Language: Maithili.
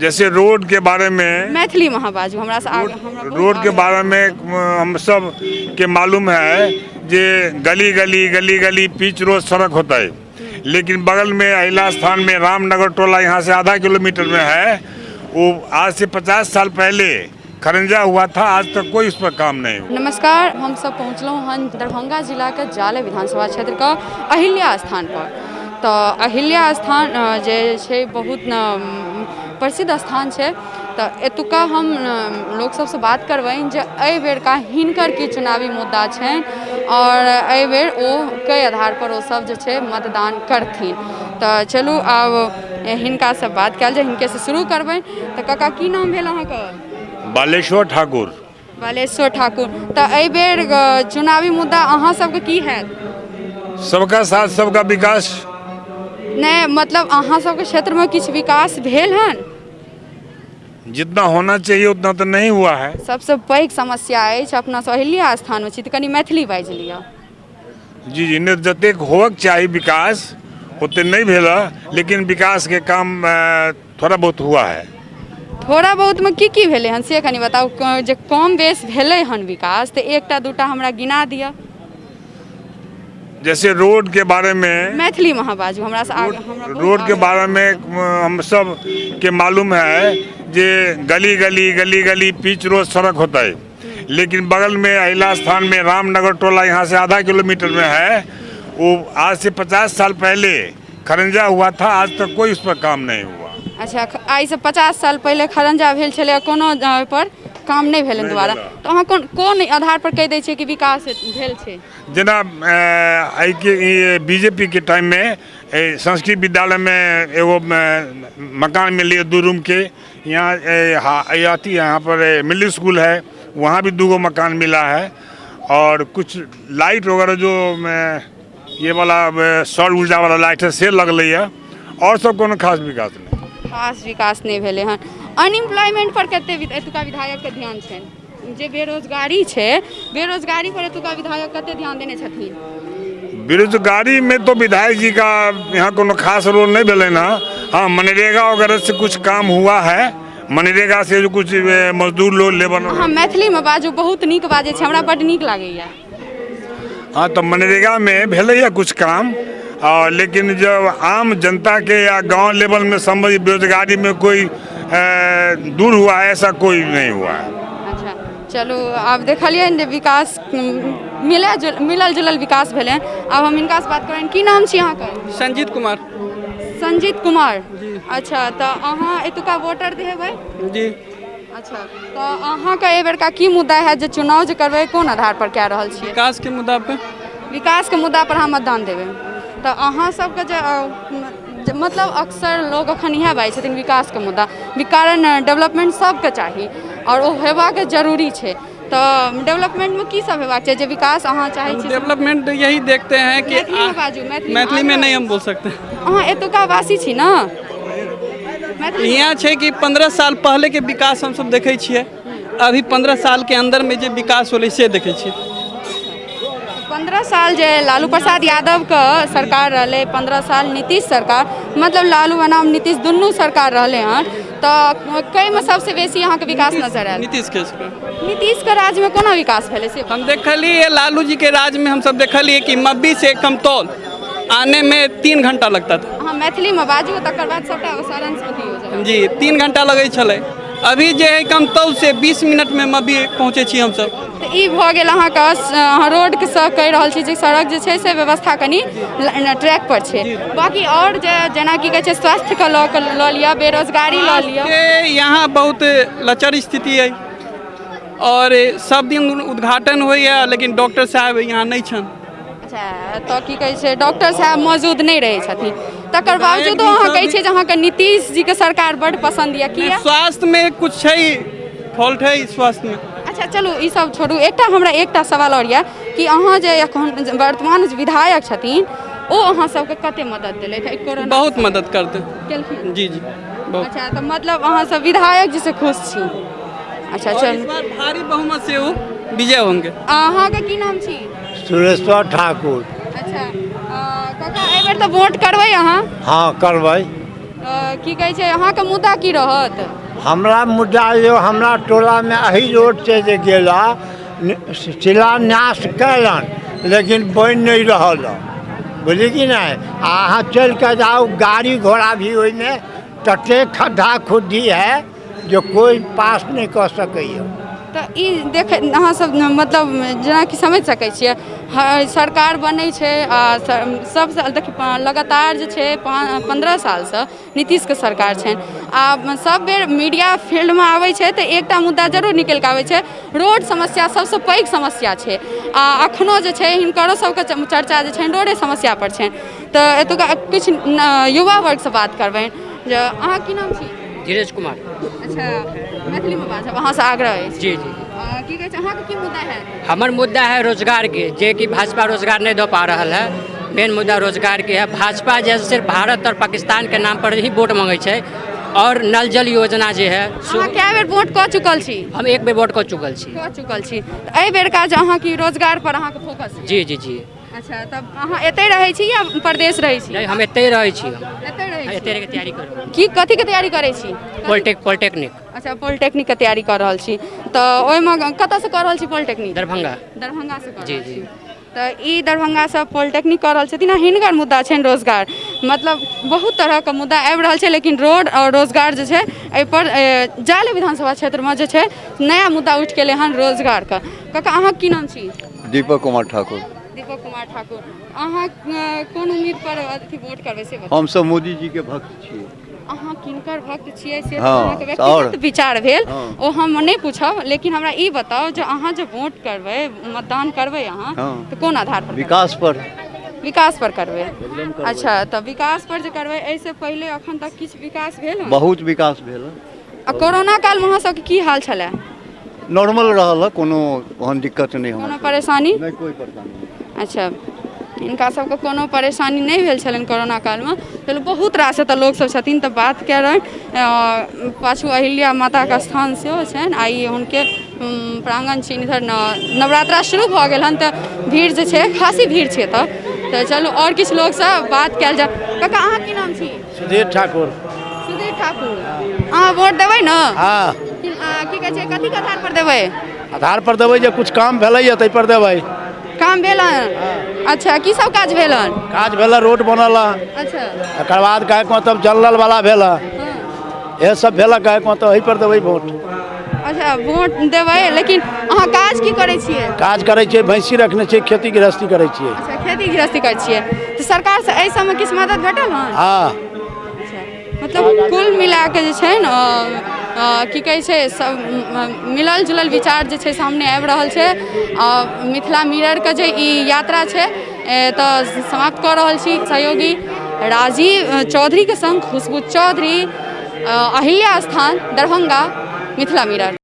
जैसे रोड के बारे में मैथिली महाबाजू हमरा से आगे रोड के बारे में हम सब के मालूम है जे गली गली गली गली पिच रोड सड़क होता है, लेकिन बगल में अहिला स्थान में रामनगर टोला यहाँ से आधा किलोमीटर में है। वो आज से 50 साल पहले खरंजा हुआ था, आज तक कोई उस पर काम नहीं हुआ। नमस्कार, हम सब पहुँचलों हन दरभंगा जिला के जाले विधानसभा क्षेत्र का अहिल्या स्थान पर। तो अहिल्या स्थान जे छै बहुत प्रसिद्ध स्थान है। तो एतुका हम लोग सबसे बात करबनि जे एहि बेर का हिनकर की चुनावी मुद्दा छनि और एहि बेर ओ कई आधार पर वो सब जे छै मतदान करथिन। तो चलू आब हिनका से बात कयल जाय, हिनके से शुरू करबनि। तो काका की नाम भेल अहाँके? बालेश्वर ठाकुर। बालेश्वर ठाकुर। तो एहि बेर चुनावी मुद्दा अहाँ सबके की हैत? सबका साथ सबका विकास। नहीं मतलब अहाँ सबके क्षेत्र में किछु विकास भेल हन? जितना होना चाहिए उतना तो नहीं हुआ है। सबसे पैघ समस्या अछि अपना सब अहिल्या स्थान में छी, तो कनी मैथिली बाजि लिअ। जी जी, ने जतेक होक चाहिए विकास ओते नहीं भेला, लेकिन विकास के काम थोड़ा बहुत हुआ है। थोड़ा बहुत में की भेले हन से कनी बताउ। जे कम बेस भेले हन विकास तो एकटा दूटा हमरा गिना दिया। जैसे रोड के बारे में मैथिली महाबाजू हमरा से आगे रोड के बारे में हम सब के मालूम है जे गली गली गली गली पिच रोड सड़क होता है, लेकिन बगल में अहिला स्थान में रामनगर टोला यहाँ से आधा किलोमीटर में है। वो आज से 50 साल पहले खरंजा हुआ था, आज तक कोई उस पर काम नहीं हुआ। अच्छा, आई से 50 साल पहले खरंजा भेल छलै, कोनो पर काम नहीं भेल दोबारा। तो अहाँ कोन आधार पर कह दै छियै कि विकास भेल छै? जेना बीजेपी के टाइम में संस्कृत विद्यालय में एगो मकान मिली 2 रूम के। यहाँ पर मिडिल स्कूल है, वहाँ भी 2 मकान मिला है। और कुछ लाइट वगैरह जो ये वाला सौर ऊर्जा वाला लाइट है से लगल है, और सब कोनो खास विकास नहीं। खास विकास नहीं भेले हन। अनएम्प्लॉयमेंट पर कते एतुका विधायक के ध्यान छनि? जे बेरोजगारी छै, बेरोजगारी पर एतुका विधायक कते ध्यान देने छथिन? बेरोजगारी में तो विधायक जी का यहाँ कोनो खास रोल नहीं भेले ना। हाँ, मनरेगा वगैरह से कुछ काम हुआ है, मनरेगा से जो कुछ मजदूर लोग लेबर। हाँ, मैथिली में बाजू, बहुत नीक बाजे छै, हमरा बड नीक लागैया। हाँ, तो मनरेगा में भेले कुछ काम, लेकिन जब आम जनता के या गांव लेवल में संबंधित बेरोजगारी में कोई दूर हुआ है, ऐसा कोई नहीं हुआ है। अच्छा, चलो आप देखलिए विकास मिलल जुलल विकास भेले। अब हम इनका से बात करें। की नाम छी अहाँके? संजीत कुमार। संजीत कुमार जी। अच्छा, तो अहाँ एतुका वोटर देबै? जी। अच्छा, तो अहाँके एहि बेर का की मुद्दा है जो चुनाव जो करबै, कोन आधार पर कह रहल छियै? विकास के मुद्दा पे। विकास के मुद्दा पर हम मतदान देबै। तो अहाँ सबके जे मतलब अक्सर लोग अखन इएह बाजै छथिन विकास के मुद्दा, कारण डेवलपमेंट सबके चाही और वो हेबाक जरूरी है। तो डेवलपमेंट में की सब हेबाक चाहिए जे विकास अहाँ चाहै छी? डेवलपमेंट यही देखते हैं कि मैथिली में नहीं हम बोल सकते। अहाँ एतुका वासी छी ना? यहाँ है कि 15 साल पहले के विकास हम सब देखे छिए, अभी 15 साल के अंदर में जो विकास होले से देखे छिए। 15 साल जे लालू प्रसाद यादव का सरकार रहे, 15 साल नीतीश सरकार, मतलब लालू बनाम नीतीश दुनू सरकार रहे हैं। तो कई में सबसे बेसी यहाँ के विकास नजर आयल? नीतीश के राज में कोना विकास भेले से हम देखलिए। लालू जी के राज में हम सब देखलिए कि मब्बी से कमतौल आने में 3 घंटा लगता था। हाँ, मैथिली में बाजू, तकर बाद सबटा सारांश हो जी, 3 घंटा लगे छले। अभी जे है कमतौल से 20 मिनट में मब्बी पहुँचे छी हम सब। तो ई भ गेल अहाँके रोड के से कहि रहल छी जे सड़क जे छै से व्यवस्था कनी ट्रैक पर छै। बाकी और जेना की कहै छै स्वास्थ्य के लऽ लिअ, बेरोजगारी लऽ लिअ, यहाँ बहुत लचर स्थिति है और सब दिन उद्घाटन होइए, लेकिन डॉक्टर साहब यहाँ नहीं छन। अच्छा, तो की कहै छै डॉक्टर साहब मौजूद नहीं रहे छथिन, तकर बावजूद अहाँ कहै छै जे अहाँके नीतीश जी के सरकार बड़ पसंद यऽ? किया? स्वास्थ्य में कुछ है, फॉल्ट है स्वास्थ्य में। अच्छा, चलू ई सब छोड़ू। हमरा एकटा सवाल और यऽ कि अहाँ जे एखन वर्तमान विधायक छथिन ओ अहाँ सबके कते मदद देलथि? कोरोना बहुत मदद करते केलखिन? जी जी, बहुत। अच्छा, तो मतलब अहाँ सब विधायक जी से खुश छी? अच्छा, चल, इस बार भारी बहुमत से वो विजय होंगे। अहाँके की नाम छी? सुरेश्वर ठाकुर। अच्छा, काका एहि बेर तो वोट करबै अहाँ? हाँ, करबै। की कहै छै अहाँके मुद्दा की रहत? हमरा मुद्दा जो हमरा टोला में अही रोड से जे गेला शिलान्यास कैलन लेकिन बन नहीं रहल बुझली कि नहीं। अहाँ चल के जाओ गाड़ी घोड़ा भी ओहिमे तते खड्डा खुद्दी है जो कोई पास नहीं कर सकैए। तऽ ई देख अहाँ सब मतलब जेना कि समझि सकै छियै सरकार बनै छै आ सब देखिए लगातार जे छै 15 सालसँ नीतीशके सरकार छनि आ सब बेर मीडिया फील्डमे आबै छै तऽ एकटा मुद्दा जरूर निकलि कऽ आबै छै, रोड समस्या सबसँ पैघ समस्या छै आ अखनो जे छै हिनकरो सबके चर्चा जे छनि रोडे समस्या पर छनि। तऽ एतुका किछु युवा वर्गसँ बात करबनि जे अहाँ की नाम छी? धीरज कुमार। अच्छा मैथिलीमे बात अहाँसँ आग्रह अछि। जी की कहै छै अहाँके की मुद्दा है? हमर मुद्दा है रोजगार के, जे कि भाजपा रोजगार नहीं दे पा रहा है। मेन मुद्दा रोजगार के है। भाजपा जैसे सिर्फ भारत और पाकिस्तान के नाम पर ही वोट मांगे छै और नल जल योजना जे है अहाँ कए बेर वोट कऽ चुकल छी? हम एक बेर वोट कऽ चुकल छी। तऽ एहि बेरका जे अहाँ की रोजगार पर अहाँके फोकस? जी जी जी। अच्छा तब अहाँ एतै रहै छी या प्रदेश रहै छी? नहीं हम एतै रहै छी। एतै रहै छी। एतै रह के तैयारी कर की कथी के तैयारी करै छी? पॉलिटेक्निक। अच्छा पॉलिटेक्निक के तैयारी कर रहल छी। तऽ ओहिमे कतऽसँ कऽ रहल छी पॉलिटेक्निक? दरभंगा। दरभंगासँ कऽ जी रहल जी। छी। तऽ ई दरभंगासँ पॉलिटेक्निक कऽ रहल छथिन आ हिनकर मुद्दा छनि रोजगार। मतलब बहुत तरहके मुद्दा आबि रहल छै लेकिन रोड और रोजगार जे छै एहिपर जाले विधानसभा क्षेत्रमे जे छै नया मुद्दा उठि गेलै हन रोजगारके। कका अहाँके की नाम छी? दीपक कुमार ठाकुर। दीपक कुमार ठाकुर। अहाँ कोन उम्मीद पर अथी वोट करबै से बताउ? हम सब मोदी जी के भक्त छियै। अहाँ किनकर भक्त छियै से हाँ, अहाँके व्यक्तिगत विचार भेल, हाँ। ओ हम नहि पूछब, लेकिन हमरा ई बताउ जे अहाँ जे वोट करबै मतदान करबै अहाँ हाँ। तऽ कोन आधार पर? विकास पर। विकास पर करबै। अच्छा तऽ विकास पर जे करबै एहिसँ पहिले अखन तक किछु विकास भेल हँ? बहुत विकास भेल। आ कोरोना कालमे अहाँ सबके की हाल छलै? नॉर्मल रहल, कोनो ओहन दिक्कत नहीं कोनो हमरा। परेशानी? नहीं कोई परेशानी नहीं। अच्छा हिनका सबके कोनो परेशानी नहीं भेल छलनि कोरोना कालमे। चलू बहुत रास एतऽ लोकसब छथिन तऽ बात कए रहे पाछू अहिल्या माताके स्थान सेहो छनि आ ई हुनके प्राङ्गण छी। इधर नवरात्रा शुरू भऽ गेल हन तऽ भीड़ जे छै खासी भीड़ छै एतऽ। तऽ चलू आओर किछु लोकसँ बात कयल जाय। कका अहाँ की नाम छी? सुधीर ठाकुर। सुधीर ठाकुर। अहाँ वोट देबै ने? हाँ की कहै छै कथीके आधार पर देबै? आधार पर देबै जे कुछ काम भेलैए ताहि पर देबै। काम भेल हन? अच्छा की सब काज भेल हन? काज भेल, रोड बनल। अच्छा एकर बाद कहे मतलब जल वाला भेल, ये सब भेल कहे मतलब एहि पर देबै वोट। अच्छा वोट देबै लेकिन अहाँ काज की करै छियै? काज करै छियै, भैंसी रखने छियै, खेती गृहस्थी करै छियै। अच्छा खेती गृहस्थी करै छियै तऽ सरकारसँ एहि सबमे किछु मदद भेटल हन? हाँ मतलब कुल मिला के जे छै ने की कहै छै सब मिलल जुलल विचार जे छै सामने आबि रहल छै। मिथिला मिररके जे ई यात्रा छै तऽ समाप्त कऽ रहल छी सहयोगी राजीव चौधरीके संग खुशबू चौधरी, अहिल्या स्थान दरभंगा, मिथिला मिरर।